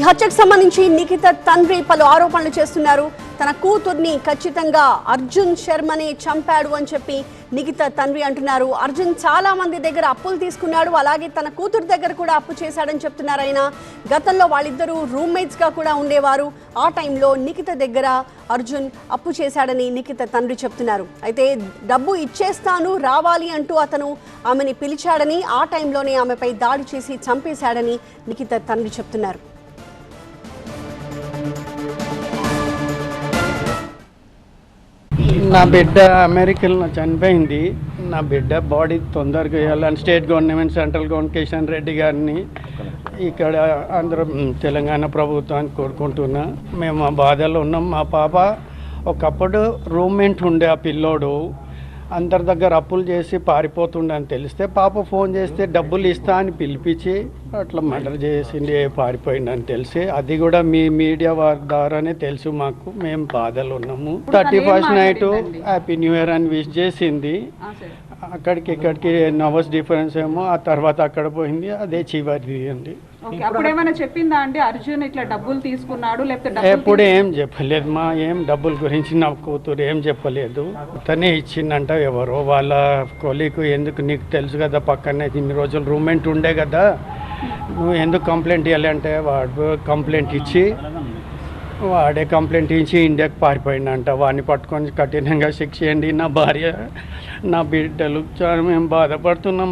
హత్యకు సంబంధించి నిఖిత తండ్రి పలు ఆరోపణలు చేస్తున్నారు. తన కూతుర్ని ఖచ్చితంగా అర్జున్ శర్మనే చంపాడు అని చెప్పి నిఖిత తండ్రి అంటున్నారు. అర్జున్ చాలా మంది దగ్గర అప్పులు తీసుకున్నాడు, అలాగే తన కూతురు దగ్గర కూడా అప్పు చేశాడని చెప్తున్నారు. ఆయన గతంలో వాళ్ళిద్దరూ రూమ్మేట్స్ గా కూడా ఉండేవారు. ఆ టైంలో నిఖిత దగ్గర అర్జున్ అప్పు చేశాడని నిఖిత తండ్రి చెప్తున్నారు. అయితే డబ్బు ఇచ్చేస్తాను రావాలి అంటూ అతను ఆమెని పిలిచాడని, ఆ టైంలోనే ఆమెపై దాడి చేసి చంపేశాడని నిఖిత తండ్రి చెప్తున్నారు. నా బిడ్డ అమెరికాలో చనిపోయింది. నా బిడ్డ బాడీ తొందరగా వేయాలని state government, central government Kishan Reddy గారిని, ఇక్కడ ఆంధ్ర తెలంగాణ ప్రభుత్వాన్ని కోరుకుంటున్నా. మేము ఆ బాధలో ఉన్నాం. మా పాప ఒకప్పుడు రూమ్మేట్ ఉండే, ఆ పిల్లోడు అందరి దగ్గర అప్పులు చేసి పారిపోతుండే అని తెలిస్తే పాప ఫోన్ చేస్తే డబ్బులు ఇస్తా అని పిలిపించి అట్లా మర్డర్ చేసింది, పారిపోయిందని తెలిసి, అది కూడా మీ మీడియా వారి ద్వారానే తెలుసు మాకు. మేము బాధలు ఉన్నాము. 31st night happy new year అని విష్ చేసింది. అక్కడికి ఇక్కడికి నవర్స్ డిఫరెన్స్ ఏమో, ఆ తర్వాత అక్కడ పోయింది. అదే చివరిది అండి. చెప్పిందా అండి అర్జున్ ఇట్లా డబ్బులు తీసుకున్నాడు లేకపోతే? ఎప్పుడు ఏం చెప్పలేదు మా, ఏం డబ్బుల గురించి నా కూతురు ఏం చెప్పలేదు. తనే ఇచ్చిందంట ఎవరో వాళ్ళ కొలీకు. ఎందుకు నీకు తెలుసు కదా, పక్కనే ఇన్ని రోజులు రూమ్మేట్ ఉండే కదా, నువ్వు ఎందుకు కంప్లైంట్ ఇవ్వాలి అంటే వాడు కంప్లైంట్ ఇచ్చి, వాడే కంప్లైంట్ ఇచ్చి ఇండియాకి పారిపోయిందంట. వాడిని పట్టుకొని కఠినంగా శిక్ష చేయండి. నా భార్య, నా బిడ్డలు చాలా మేము బాధపడుతున్నాం.